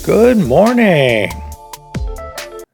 Good morning.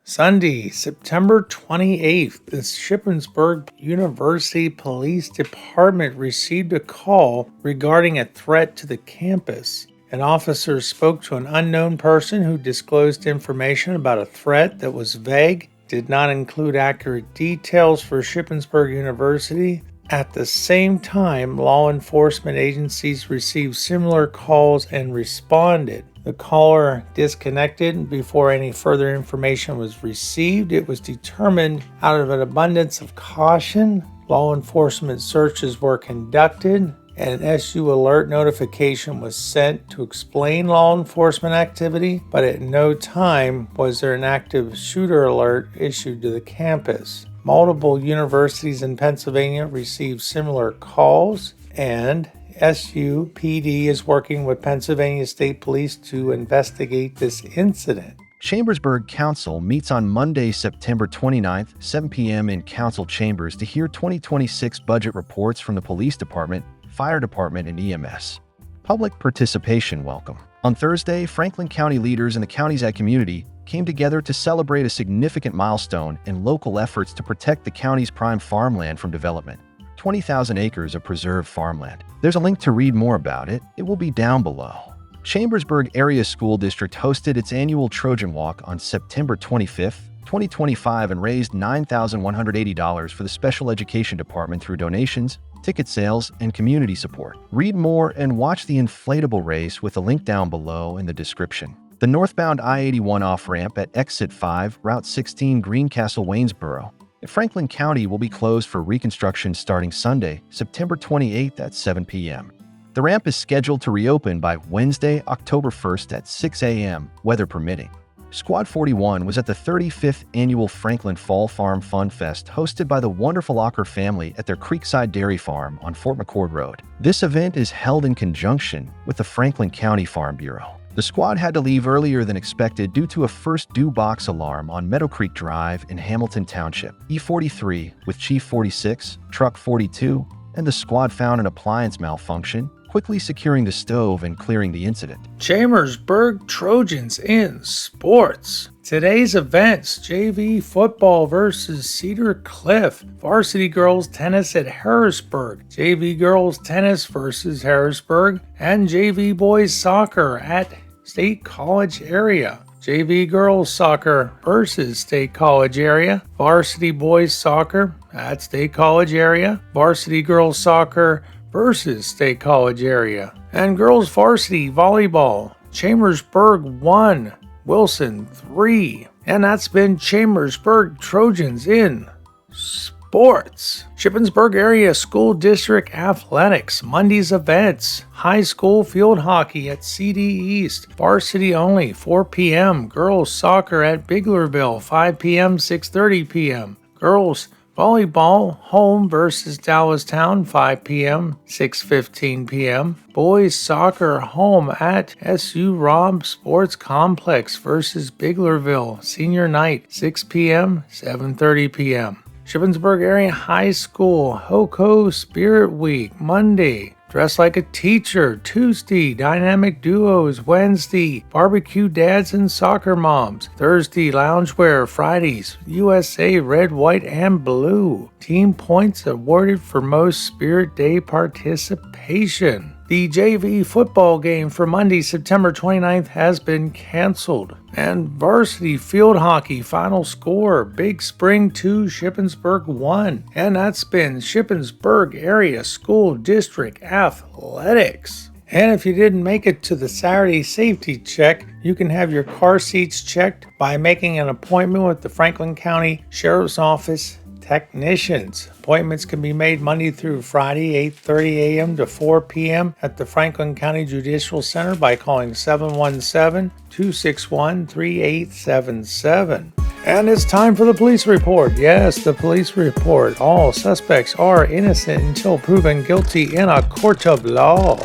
Sunday, September 28th, the Chambersburg University Police Department received a call regarding a threat to the campus. An officer spoke to an unknown person who disclosed information about a threat that was vague, did not include accurate details for Chambersburg University. At the same time, law enforcement agencies received similar calls and responded. The caller disconnected before any further information was received. It was determined out of an abundance of caution. Law enforcement searches were conducted. An SU alert notification was sent to explain law enforcement activity, but at no time was there an active shooter alert issued to the campus. Multiple universities in Pennsylvania received similar calls, and SUPD is working with Pennsylvania State Police to investigate this incident. Chambersburg Council meets on Monday, September 29th, 7 p.m. in Council Chambers to hear 2026 budget reports from the Police Department, Fire Department, and EMS. Public participation welcome. On Thursday, Franklin County leaders and the county's ag community came together to celebrate a significant milestone in local efforts to protect the county's prime farmland from development. 20,000 acres of preserved farmland. There's a link to read more about it. It will be down below. Chambersburg Area School District hosted its annual Trojan Walk on September 25th, 2025 and raised $9,180 for the Special Education Department through donations, ticket sales, and community support. Read more and watch the inflatable race with a link down below in the description. The northbound I-81 off-ramp at Exit 5, Route 16 Greencastle-Waynesboro in Franklin County will be closed for reconstruction starting Sunday, September 28th at 7 p.m. The ramp is scheduled to reopen by Wednesday, October 1st at 6 a.m., weather permitting. Squad 41 was at the 35th Annual Franklin Fall Farm Fun Fest hosted by the wonderful Ocker family at their Creekside Dairy Farm on Fort McCord Road. This event is held in conjunction with the Franklin County Farm Bureau. The squad had to leave earlier than expected due to a first due box alarm on Meadow Creek Drive in Hamilton Township. E43 with Chief 46, Truck 42, and the squad found an appliance malfunction, quickly securing the stove and clearing the incident. Chambersburg Trojans in sports. Today's events: JV football versus Cedar Cliff, varsity girls tennis at Harrisburg, JV girls tennis versus Harrisburg, and JV boys soccer at State College area. JV girls soccer versus State College area, varsity boys soccer at State College area, varsity girls soccer versus State College area, and girls varsity volleyball, Chambersburg 1, Wilson 3. And that's been Chambersburg Trojans in sports. Shippensburg Area School District Athletics, Monday's events: high school field hockey at CD East, varsity only, 4 p.m. Girls soccer at Biglerville, 5 p.m., 6:30 p.m. Girls volleyball, home versus Dallastown, 5 p.m., 6:15 p.m. Boys soccer, home at SU Robb Sports Complex versus Biglerville, senior night, 6 p.m., 7:30 p.m. Shippensburg Area High School HOCO Spirit Week, Monday. Dress Like a Teacher, Tuesday. Dynamic Duos, Wednesday. Barbecue Dads and Soccer Moms, Thursday. Loungewear, Fridays. USA Red, White, and Blue. Team points awarded for most Spirit Day participation. The JV football game for Monday, September 29th has been canceled. And varsity field hockey final score: Big Spring 2, Shippensburg 1. And that's been Shippensburg Area School District Athletics. And if you didn't make it to the Saturday safety check, you can have your car seats checked by making an appointment with the Franklin County Sheriff's Office technicians. Appointments can be made Monday through Friday, 8:30 a.m. to 4 p.m. at the Franklin County Judicial Center by calling 717-261-3877. And it's time for the police report. Yes, the police report. All suspects are innocent until proven guilty in a court of law.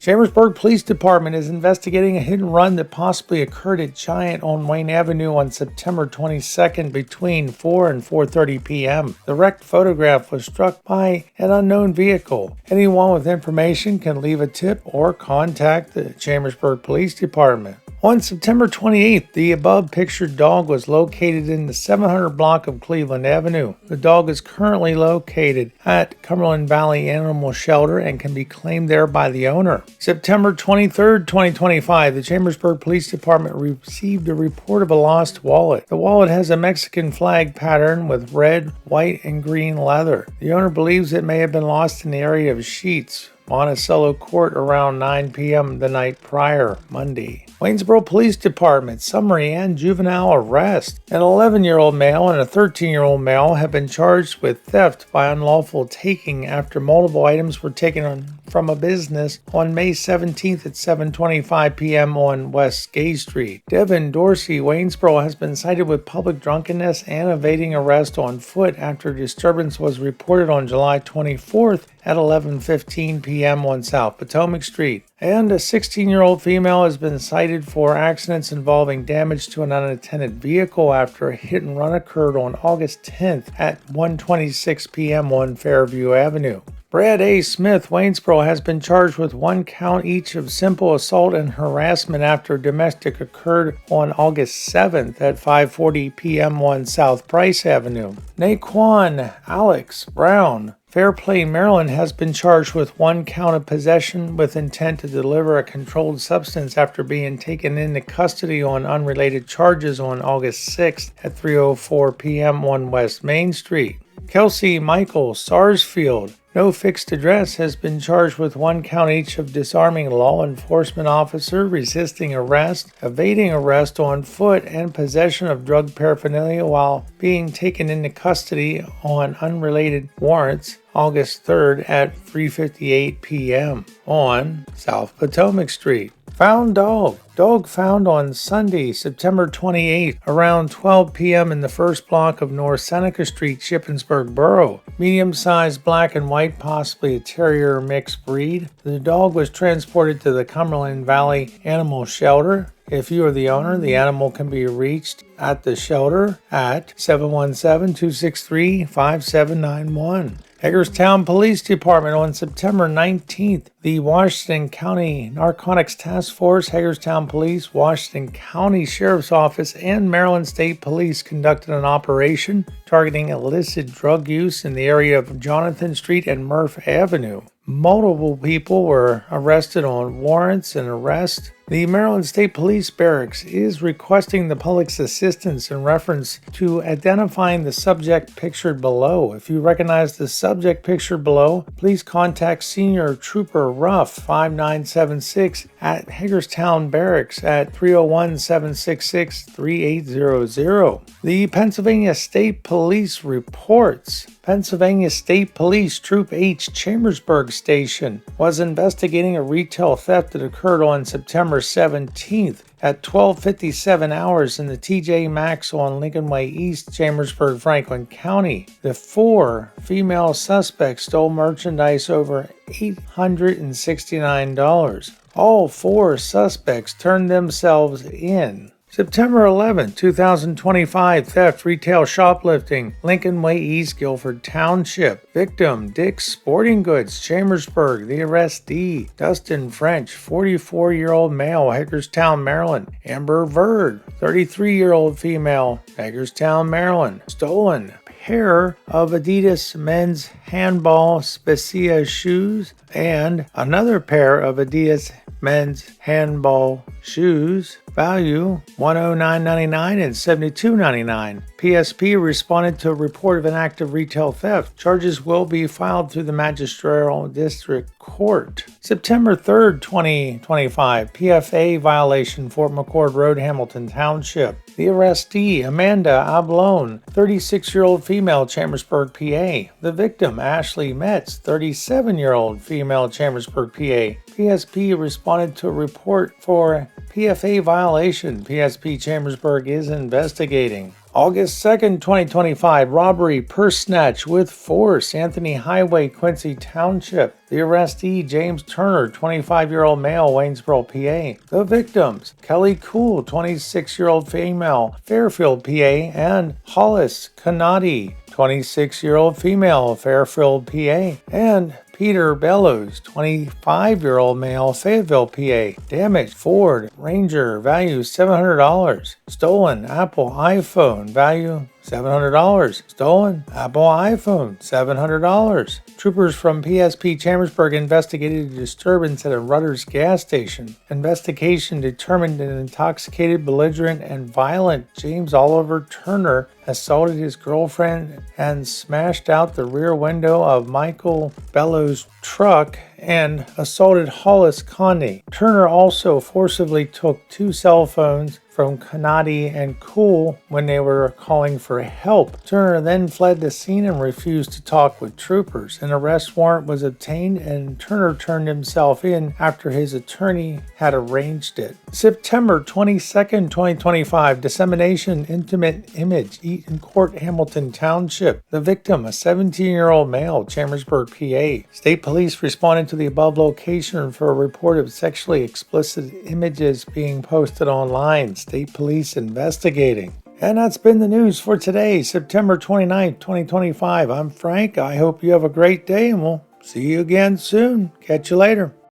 Chambersburg Police Department is investigating a hit and run that possibly occurred at Giant on Wayne Avenue on September 22nd between 4 and 4:30 p.m. The wrecked photograph was struck by an unknown vehicle. Anyone with information can leave a tip or contact the Chambersburg Police Department. On September 28th, the above-pictured dog was located in the 700 block of Cleveland Avenue. The dog is currently located at Cumberland Valley Animal Shelter and can be claimed there by the owner. September 23rd, 2025, the Chambersburg Police Department received a report of a lost wallet. The wallet has a Mexican flag pattern with red, white, and green leather. The owner believes it may have been lost in the area of Sheets, Monticello Court around 9 p.m. the night prior, Monday. Waynesboro Police Department summary and juvenile arrest. An 11-year-old male and a 13-year-old male have been charged with theft by unlawful taking after multiple items were taken from a business on May 17th at 7:25 p.m. on West Gay Street. Devin Dorsey, Waynesboro, has been cited with public drunkenness and evading arrest on foot after a disturbance was reported on July 24th at 11:15 p.m. on South Potomac Street. And a 16-year-old female has been cited for accidents involving damage to an unattended vehicle after a hit and run occurred on August 10th at 1:26 p.m. on Fairview Avenue. Brad A. Smith, Waynesboro, has been charged with 1 count each of simple assault and harassment after domestic occurred on August 7th at 5:40 p.m. on South Price Avenue. Naquan Alex Brown, Fairplay, Maryland, has been charged with 1 count of possession with intent to deliver a controlled substance after being taken into custody on unrelated charges on August 6th at 3:04 p.m. on West Main Street. Kelsey Michael Sarsfield, no fixed address, has been charged with 1 count each of disarming a law enforcement officer, resisting arrest, evading arrest on foot, and possession of drug paraphernalia while being taken into custody on unrelated warrants August 3rd at 3:58 p.m. on South Potomac Street. Found dog. Dog found on Sunday, September 28th, around 12 p.m. in the first block of North Seneca Street, Shippensburg Borough. Medium-sized black and white, possibly a terrier mixed breed. The dog was transported to the Cumberland Valley Animal Shelter. If you are the owner, the animal can be reached at the shelter at 717-263-5791. Hagerstown Police Department on September 19th, the Washington County Narcotics Task Force, Hagerstown Police, Washington County Sheriff's Office, and Maryland State Police conducted an operation targeting illicit drug use in the area of Jonathan Street and Murph Avenue. Multiple people were arrested on warrants and arrest. The Maryland State Police Barracks is requesting the public's assistance in reference to identifying the subject pictured below. If you recognize the subject pictured below, please contact Senior Trooper Ruff 5976 at Hagerstown Barracks at 301-766-3800. The Pennsylvania State Police reports Pennsylvania State Police Troop H Chambersburg Station was investigating a retail theft that occurred on September 17th at 12:57 hours in the TJ Maxx on Lincoln Way East, Chambersburg, Franklin County. The 4 female suspects stole merchandise over $869. All 4 suspects turned themselves in. September 11, 2025, theft, retail shoplifting, Lincoln Way East, Guilford Township. Victim, Dick's Sporting Goods, Chambersburg. The arrestee, Dustin French, 44-year-old male, Hagerstown, Maryland. Amber Verd, 33-year-old female, Hagerstown, Maryland. Stolen pair of Adidas men's handball Specia shoes and another pair of Adidas men's handball shoes. Value $109.99 and $72.99. PSP responded to a report of an act of retail theft. Charges will be filed through the Magisterial District Court. September 3rd, 2025, PFA violation, Fort McCord Road, Hamilton Township. The arrestee, Amanda Ablone, 36-year-old female, Chambersburg, PA. The victim, Ashley Metz, 37-year-old female, Chambersburg, PA. PSP responded to a report for PFA violation. PSP Chambersburg is investigating. August 2nd, 2025, robbery, purse snatch with force, Anthony Highway, Quincy Township. The arrestee, James Turner, 25-year-old male, Waynesboro, PA. The victims, Kelly Cool, 26-year-old female, Fairfield, PA, and Hollis Kanadi, 26-year-old female, Fairfield, PA. And Peter Bellows, 25-year-old male, Fayetteville, PA. Damaged Ford Ranger, value $700. Stolen Apple iPhone, value $700. Stolen Apple iPhone, $700. Troopers from PSP Chambersburg investigated a disturbance at a Rutter's gas station. Investigation determined an intoxicated, belligerent, and violent James Oliver Turner assaulted his girlfriend and smashed out the rear window of Michael Bellows' truck and assaulted Hollis Conde. Turner also forcibly took 2 cell phones from Kanadi and Cool when they were calling for help. Turner then fled the scene and refused to talk with troopers. An arrest warrant was obtained and Turner turned himself in after his attorney had arranged it. September 22nd, 2025, dissemination intimate image, Eaton Court, Hamilton Township. The victim, a 17-year-old male, Chambersburg, PA. State police responded to the above location for a report of sexually explicit images being posted online. State police investigating. And that's been the news for today, September 29th, 2025. I'm Frank. I hope you have a great day and we'll see you again soon. Catch you later.